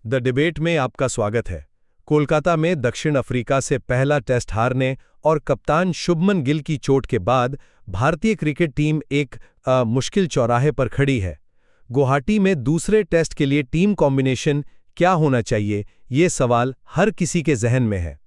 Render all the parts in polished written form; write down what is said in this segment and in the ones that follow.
The debate में आपका स्वागत है। कोलकाता में दक्षिण अफ्रीका से पहला टेस्ट हारने और कप्तान शुभमन गिल की चोट के बाद भारतीय क्रिकेट टीम एक मुश्किल चौराहे पर खड़ी है। गुवाहाटी में दूसरे टेस्ट के लिए टीम कॉम्बिनेशन क्या होना चाहिए, ये सवाल हर किसी के जहन में है।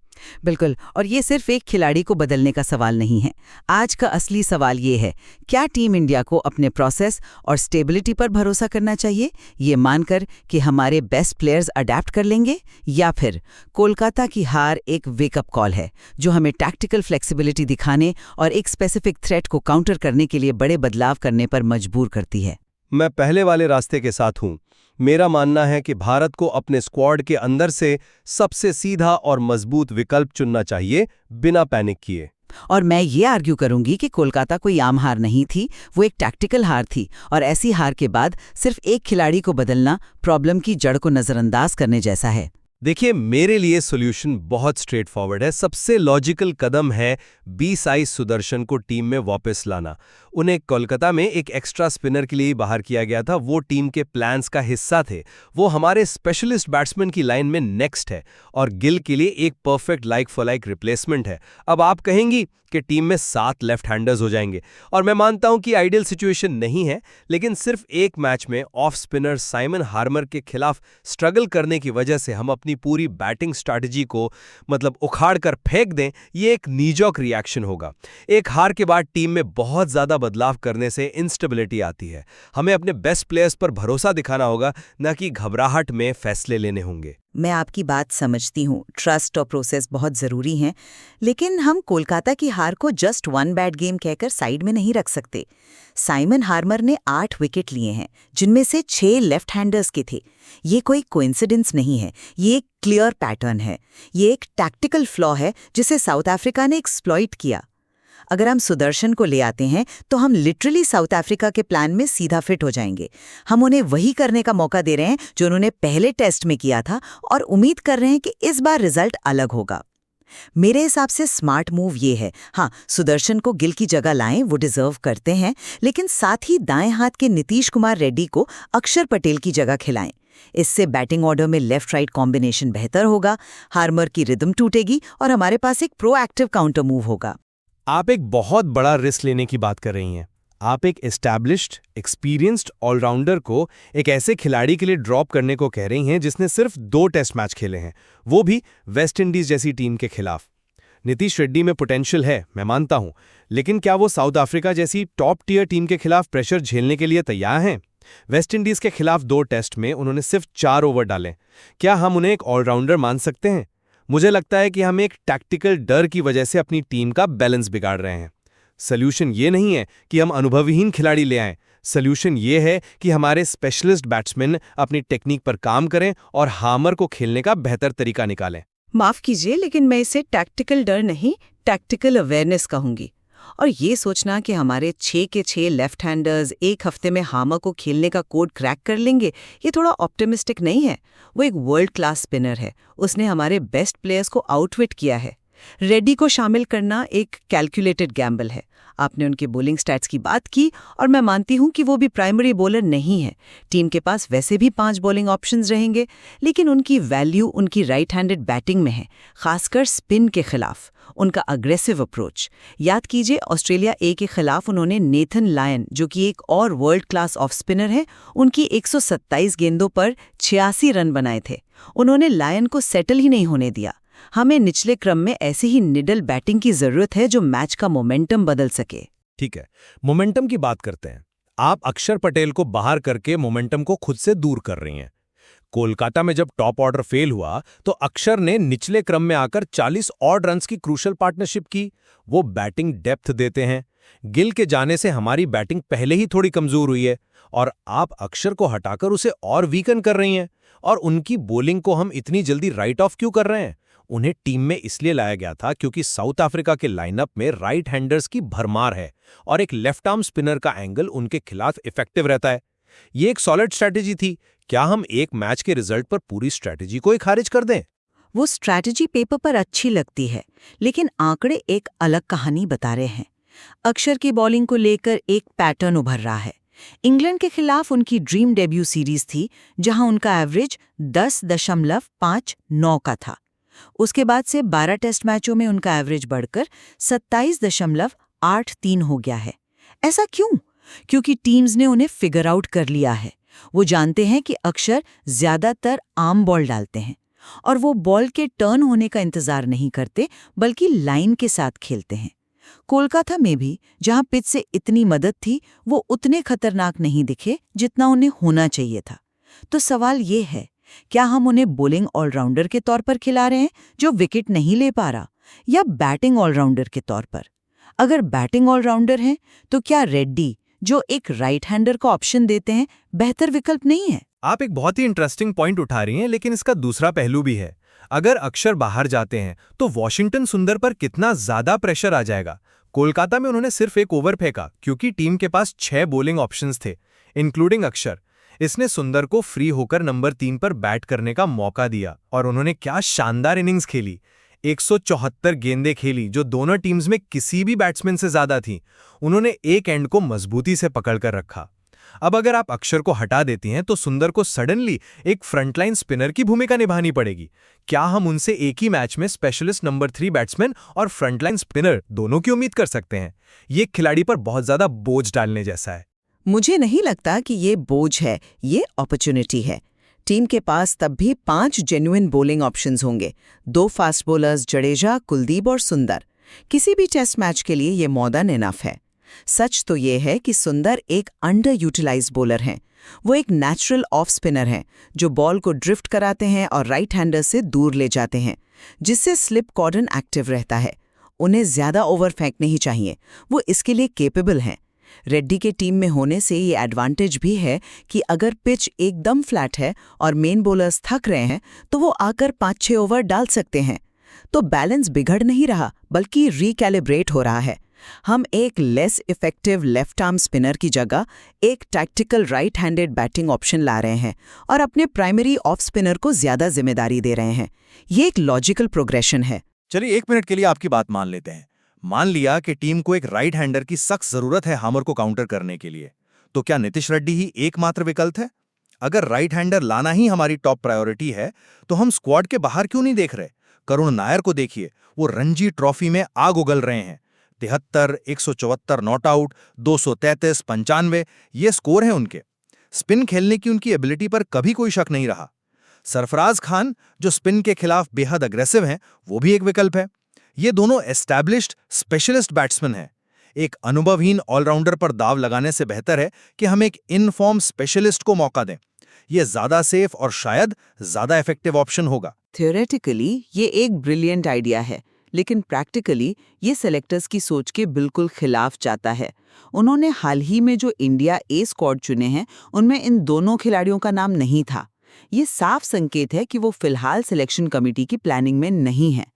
बिल्कुल, और ये सिर्फ एक खिलाड़ी को बदलने का सवाल नहीं है। आज का असली सवाल ये है, क्या टीम इंडिया को अपने प्रोसेस और स्टेबिलिटी पर भरोसा करना चाहिए, ये मानकर कि हमारे बेस्ट प्लेयर्स अडेप्ट कर लेंगे, या फिर कोलकाता की हार एक वेकअप कॉल है जो हमें टैक्टिकल फ्लेक्सिबिलिटी दिखाने और एक स्पेसिफिक थ्रेट को काउंटर करने के लिए बड़े बदलाव करने पर मजबूर करती है। मैं पहले वाले रास्ते के साथ हूं। मेरा मानना है कि भारत को अपने स्क्वाड के अंदर से सबसे सीधा और मजबूत विकल्प चुनना चाहिए, बिना पैनिक किए। और मैं ये आर्ग्यू करूंगी कि कोलकाता कोई आम हार नहीं थी, वो एक टैक्टिकल हार थी, और ऐसी हार के बाद सिर्फ एक खिलाड़ी को बदलना प्रॉब्लम की जड़ को नजरअंदाज करने जैसा है। देखिए, मेरे लिए सॉल्यूशन बहुत स्ट्रेट फॉरवर्ड है। सबसे लॉजिकल कदम है बी-साई सुदर्शन को टीम में वापस लाना। उन्हें कोलकाता में एक एक्स्ट्रा स्पिनर के लिए ही बाहर किया गया था। वो टीम के प्लान्स का हिस्सा थे। वो हमारे स्पेशलिस्ट बैट्समैन की लाइन में नेक्स्ट है और गिल के लिए एक perfect like for like replacement है। अब आप कहेंगी कि टीम में 7 लेफ्ट हैंडर्स हो जाएंगे, और मैं मानता हूं कि आइडियल सिचुएशन नहीं है, लेकिन सिर्फ एक मैच में ऑफ स्पिनर साइमन हार्मर के खिलाफ स्ट्रगल करने की वजह से हम अपनी पूरी बैटिंग स्ट्रैटेजी को उखाड़ कर फेंक दें, ये एक नीजॉक रिएक्शन होगा। एक हार के बाद टीम में बहुत ज्यादा बदलाव करने से इंस्टेबिलिटी आती है। हमें अपने बेस्ट प्लेयर्स पर भरोसा दिखाना होगा, न कि घबराहट में फैसले लेने होंगे। मैं आपकी बात समझती हूँ, ट्रस्ट और प्रोसेस बहुत ज़रूरी हैं, लेकिन हम कोलकाता की हार को जस्ट वन बैड गेम कहकर साइड में नहीं रख सकते। साइमन हार्मर ने 8 विकेट लिए हैं, जिनमें से 6 लेफ्ट हैंडर्स के थे। ये कोई कोइंसिडेंस नहीं है, ये एक क्लियर पैटर्न है। ये एक टैक्टिकल फ्लॉ है जिसे साउथ अफ्रीका ने एक्सप्लॉइट किया। अगर हम सुदर्शन को ले आते हैं तो हम लिटरली साउथ अफ्रीका के प्लान में सीधा फिट हो जाएंगे। हम उन्हें वही करने का मौका दे रहे हैं जो उन्होंने पहले टेस्ट में किया था, और उम्मीद कर रहे हैं कि इस बार रिजल्ट अलग होगा। मेरे हिसाब से स्मार्ट मूव ये है, हाँ, सुदर्शन को गिल की जगह लाएं, वो डिजर्व करते हैं, लेकिन साथ ही दाएं हाथ के नीतीश कुमार रेड्डी को अक्षर पटेल की जगह खिलाएं। इससे बैटिंग ऑर्डर में लेफ्ट राइट कॉम्बिनेशन बेहतर होगा, हार्मर की रिदम टूटेगी और हमारे पास एक प्रोएक्टिव काउंटर मूव होगा। आप एक बहुत बड़ा रिस्क लेने की बात कर रही हैं। आप एक एस्टैब्लिश्ड, एक्सपीरियंस्ड ऑलराउंडर को एक ऐसे खिलाड़ी के लिए ड्रॉप करने को कह रही हैं जिसने सिर्फ 2 टेस्ट मैच खेले हैं, वो भी वेस्ट इंडीज जैसी टीम के खिलाफ। नीतीश रेड्डी में पोटेंशियल है, मैं मानता हूं, लेकिन क्या वो साउथ अफ्रीका जैसी टॉप टियर टीम के खिलाफ प्रेशर झेलने के लिए तैयार हैं? वेस्ट इंडीज के खिलाफ 2 टेस्ट में उन्होंने सिर्फ 4 ओवर डाले। क्या हम उन्हें एक ऑलराउंडर मान सकते हैं? मुझे लगता है कि हम एक टैक्टिकल डर की वजह से अपनी टीम का बैलेंस बिगाड़ रहे हैं। सॉल्यूशन ये नहीं है कि हम अनुभवहीन खिलाड़ी ले आएं। सॉल्यूशन ये है कि हमारे स्पेशलिस्ट बैट्समैन अपनी टेक्निक पर काम करें और हार्मर को खेलने का बेहतर तरीका निकालें। माफ कीजिए, लेकिन मैं इसे टैक्टिकल डर नहीं, टैक्टिकल अवेयरनेस कहूंगी। और ये सोचना कि हमारे 6 के 6 लेफ्ट हैंडर्स एक हफ्ते में हार्मर को खेलने का कोड क्रैक कर लेंगे, ये थोड़ा ऑप्टिमिस्टिक नहीं है। वो एक वर्ल्ड क्लास स्पिनर है, उसने हमारे बेस्ट प्लेयर्स को आउटविट किया है। रेड्डी को शामिल करना एक कैलकुलेटेड गैम्बल है। आपने उनके बॉलिंग स्टैट्स की बात की, और मैं मानती हूं कि वो भी प्राइमरी बॉलर नहीं है। टीम के पास वैसे भी 5 बॉलिंग ऑप्शंस रहेंगे, लेकिन उनकी वैल्यू उनकी राइट हैंडेड बैटिंग में है, खासकर स्पिन के खिलाफ उनका अग्रेसिव अप्रोच। याद कीजिए, ऑस्ट्रेलिया ए के खिलाफ उन्होंने नेथन लायन, जो कि एक और वर्ल्ड क्लास ऑफ स्पिनर है, उनकी 127 गेंदों पर 86 रन बनाए थे। उन्होंने लायन को सेटल ही नहीं होने दिया। हमें निचले क्रम में ऐसे ही निडल बैटिंग की जरूरत है जो मैच का मोमेंटम बदल सके। ठीक है, मोमेंटम की बात करते हैं। आप अक्षर पटेल को बाहर करके मोमेंटम को खुद से दूर कर रही हैं। कोलकाता में जब टॉप ऑर्डर फेल हुआ तो अक्षर ने निचले क्रम में आकर 40 ऑड रन्स की क्रूशल पार्टनरशिप की। वो बैटिंग डेप्थ देते हैं। गिल के जाने से हमारी बैटिंग पहले ही थोड़ी कमजोर हुई है, और आप अक्षर को हटाकर उसे और वीकन कर रही हैं। और उनकी बॉलिंग को हम इतनी जल्दी राइट ऑफ क्यों कर रहे हैं? उन्हें टीम में इसलिए लाया गया था क्योंकि साउथ अफ्रीका के लाइनअप में राइट हैंडर्स की भरमार है, और एक लेफ्ट आर्म स्पिनर का एंगल उनके खिलाफ इफेक्टिव रहता है। ये एक सॉलिड स्ट्रैटेजी थी। क्या हम एक मैच के रिजल्ट पर पूरी स्ट्रैटेजी को ही खारिज कर दें? वो स्ट्रैटेजी पेपर पर अच्छी लगती है, लेकिन आंकड़े एक अलग कहानी बता रहे हैं। अक्षर की बॉलिंग को लेकर एक पैटर्न उभर रहा है। इंग्लैंड के खिलाफ उनकी ड्रीम डेब्यू सीरीज थी, जहां उनका एवरेज 10.59 का था। उसके बाद से 12 टेस्ट मैचों में उनका एवरेज बढ़कर 27.83 हो गया है। ऐसा क्यों? क्योंकि टीम्स ने उन्हें फिगर आउट कर लिया है। वो जानते हैं कि अक्षर ज्यादातर आर्म बॉल डालते हैं और वो बॉल के टर्न होने का इंतजार नहीं करते, बल्कि लाइन के साथ खेलते हैं। कोलकाता में भी जहां पिच से इतनी मदद थी, वो उतने खतरनाक नहीं दिखे जितना उन्हें होना चाहिए था। तो सवाल ये है, क्या हम उन्हें बॉलिंग ऑलराउंडर के तौर पर खिला रहे हैं जो विकेट नहीं ले पा रहा, या बैटिंग ऑलराउंडर के तौर पर? अगर बैटिंग ऑलराउंडर हैं, तो क्या रेड्डी, जो एक राइट हैंडर को ऑप्शन देते हैं, बेहतर विकल्प नहीं है? आप एक बहुत ही इंटरेस्टिंग पॉइंट उठा रही हैं, लेकिन इसका दूसरा पहलू भी है। अगर अक्षर बाहर जाते हैं तो वॉशिंगटन सुंदर पर कितना ज्यादा प्रेशर आ जाएगा। कोलकाता में उन्होंने सिर्फ एक ओवर फेंका क्योंकि टीम के पास 6 बॉलिंग ऑप्शंस थे, इंक्लूडिंग अक्षर। इसने सुंदर को फ्री होकर नंबर 3 पर बैट करने का मौका दिया और उन्होंने क्या शानदार इनिंग्स खेली। 174 गेंदें खेली, जो दोनों टीम्स में किसी भी बैट्समैन से ज्यादा थी। उन्होंने एक एंड को मजबूती से पकड़कर रखा। अब अगर आप अक्षर को हटा देती हैं तो सुंदर को सडनली एक फ्रंटलाइन स्पिनर की भूमिका निभानी पड़ेगी। क्या हम उनसे एक ही मैच में स्पेशलिस्ट नंबर 3 बैट्समैन और फ्रंटलाइन स्पिनर दोनों की उम्मीद कर सकते हैं? ये खिलाड़ी पर बहुत ज्यादा बोझ डालने जैसा है। मुझे नहीं लगता कि ये बोझ है, ये अपॉर्चुनिटी है। टीम के पास तब भी 5 जेन्युइन बॉलिंग ऑप्शंस होंगे, 2 फास्ट बॉलर्स जडेजा, कुलदीप और सुंदर। किसी भी टेस्ट मैच के लिए ये मोर देन इनफ है। सच तो ये है कि सुंदर एक अंडर यूटिलाइज्ड बॉलर हैं। वो एक नेचुरल ऑफ स्पिनर हैं जो बॉल को ड्रिफ्ट कराते हैं और राइट हैंडर से दूर ले जाते हैं, जिससे स्लिप कॉर्डन एक्टिव रहता है। उन्हें ज्यादा ओवर फेंकने ही चाहिए, वो इसके लिए केपेबल हैं। रेड्डी के टीम में होने से ये एडवांटेज भी है कि अगर पिच एकदम फ्लैट है और मेन बॉलर्स थक रहे हैं तो वो आकर 5-6 ओवर डाल सकते हैं। तो बैलेंस बिगड़ नहीं रहा, बल्कि रिकैलिब्रेट हो रहा है। हम एक less effective left arm spinner की जगह एक tactical right handed batting option ला रहे हैं और अपने प्राइमरी ऑफ स्पिनर को ज्यादा जिम्मेदारी दे रहे हैं। ये एक लॉजिकल प्रोग्रेशन है। चलिए 1 मिनट के लिए आपकी बात मान लेते हैं। मान लिया कि टीम को एक राइट हैंडर की सख्त जरूरत है हार्मर को काउंटर करने के लिए, तो क्या नीतीश रेड्डी ही एकमात्र विकल्प है? अगर राइट हैंडर लाना ही हमारी टॉप प्रायोरिटी है तो हम स्क्वाड के बाहर क्यों नहीं देख रहे? करुण नायर को देखिए, वो रणजी ट्रॉफी में आग उगल रहे हैं। 73, 174 नॉट आउट, 233, 95 ये स्कोर हैं उनके। स्पिन खेलने की उनकी एबिलिटी पर कभी कोई शक नहीं रहा। सरफराज खान, जो स्पिन के खिलाफ बेहद अग्रेसिव हैं, वो भी एक विकल्प है। ये दोनों एस्टैब्लिश्ड स्पेशलिस्ट बैट्समैन हैं। एक अनुभवहीन ऑलराउंडर पर दाव लगाने से बेहतर है कि हम एक इनफॉर्म स्पेशलिस्ट को मौका दें। ये ज्यादा सेफ और शायद ज्यादा इफेक्टिव ऑप्शन होगा। थियोरेटिकली ये एक ब्रिलियंट आइडिया है, लेकिन प्रैक्टिकली ये सेलेक्टर्स की सोच के बिल्कुल खिलाफ जाता है। उन्होंने हाल ही में जो इंडिया ए स्क्वाड चुने हैं, उनमें इन दोनों खिलाड़ियों का नाम नहीं था। ये साफ संकेत है कि वो फिलहाल सिलेक्शन कमेटी की प्लानिंग में नहीं है।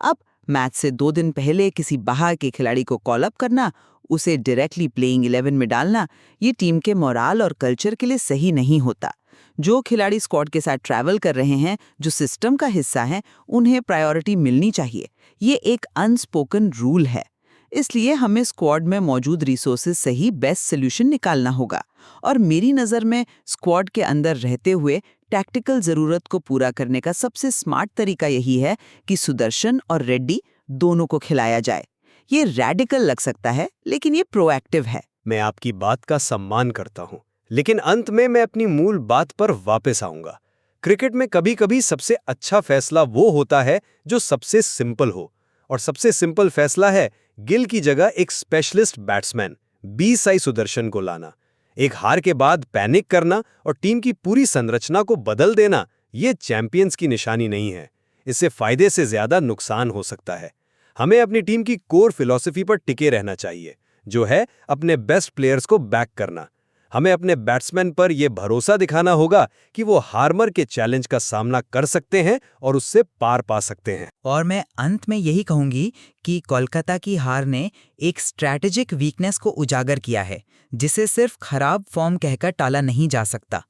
अब मैच से 2 दिन पहले किसी बाहर के खिलाड़ी को कॉल अप करना, उसे डायरेक्टली प्लेइंग 11 में डालना, ये टीम के मोराल और कल्चर के लिए सही नहीं होता। जो खिलाड़ी स्क्वाड के साथ ट्रैवल कर रहे हैं, जो सिस्टम का हिस्सा हैं, उन्हें प्रायोरिटी मिलनी चाहिए। ये एक अनस्पोकन रूल है। इसलिए हमें स्क्वाड में मौजूद रिसोर्सेज से ही बेस्ट सोल्यूशन निकालना होगा। और मेरी नज़र में स्क्वाड के अंदर रहते हुए टैक्टिकल ज़रूरत को पूरा करने का सबसे स्मार्ट तरीका यही है कि सुदर्शन और रेड्डी दोनों को खिलाया जाए। ये रैडिकल लग सकता है, लेकिन ये प्रोएक्टिव है। मैं आपकी बात का सम्मान करता हूं, लेकिन अंत में मैं अपनी मूल बात पर वापस आऊंगा। क्रिकेट में कभी-कभी सबसे अच्छा फैसला वो होता है जो सबसे सिंपल हो, और सबसे सिंपल फैसला है गिल की जगह एक स्पेशलिस्ट बैट्समैन बी-साई सुदर्शन को लाना। एक हार के बाद पैनिक करना और टीम की पूरी संरचना को बदल देना, ये चैंपियंस की निशानी नहीं है। इससे फायदे से ज्यादा नुकसान हो सकता है। हमें अपनी टीम की कोर फिलॉसफी पर टिके रहना चाहिए, जो है अपने बेस्ट प्लेयर्स को बैक करना। हमें अपने बैट्समैन पर यह भरोसा दिखाना होगा कि वो हार्मर के चैलेंज का सामना कर सकते हैं और उससे पार पा सकते हैं। और मैं अंत में यही कहूंगी कि कोलकाता की हार ने एक स्ट्रैटेजिक वीकनेस को उजागर किया है, जिसे सिर्फ खराब फॉर्म कहकर टाला नहीं जा सकता।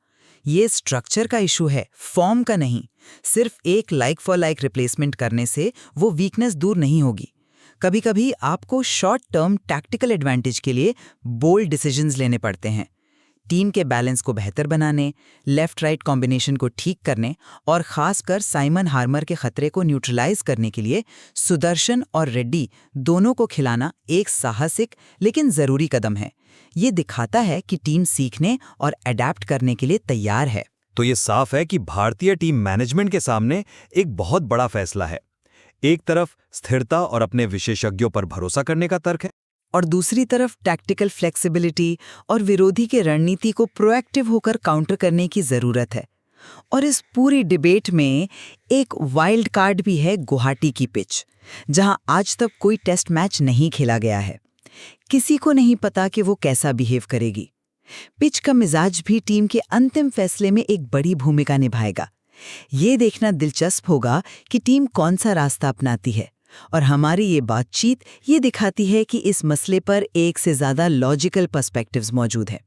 ये स्ट्रक्चर का इशू है, फॉर्म का नहीं। सिर्फ एक लाइक फॉर लाइक रिप्लेसमेंट करने से वो वीकनेस दूर नहीं होगी। कभी-कभी आपको शॉर्ट टर्म टैक्टिकल एडवांटेज के लिए बोल्ड डिसीजंस लेने पड़ते हैं। टीम के बैलेंस को बेहतर बनाने, लेफ्ट राइट कॉम्बिनेशन को ठीक करने और खासकर साइमन हार्मर के खतरे को न्यूट्रलाइज करने के लिए सुदर्शन और रेड्डी दोनों को खिलाना एक साहसिक लेकिन जरूरी कदम है। ये दिखाता है कि टीम सीखने और अडेप्ट करने के लिए तैयार है। तो ये साफ है कि भारतीय टीम मैनेजमेंट के सामने एक बहुत बड़ा फैसला है। एक तरफ स्थिरता और अपने विशेषज्ञों पर भरोसा करने का तर्क है, और दूसरी तरफ टैक्टिकल फ्लेक्सिबिलिटी और विरोधी के रणनीति को प्रोएक्टिव होकर काउंटर करने की जरूरत है। और इस पूरी डिबेट में एक वाइल्ड कार्ड भी है, गुवाहाटी की पिच, जहां आज तक कोई टेस्ट मैच नहीं खेला गया है। किसी को नहीं पता कि वो कैसा बिहेव करेगी। पिच का मिजाज भी टीम के अंतिम फैसले में एक बड़ी भूमिका निभाएगा। ये देखना दिलचस्प होगा कि टीम कौन सा रास्ता अपनाती है, और हमारी ये बातचीत ये दिखाती है कि इस मसले पर एक से ज़्यादा लॉजिकल पर्सपेक्टिव्स मौजूद हैं।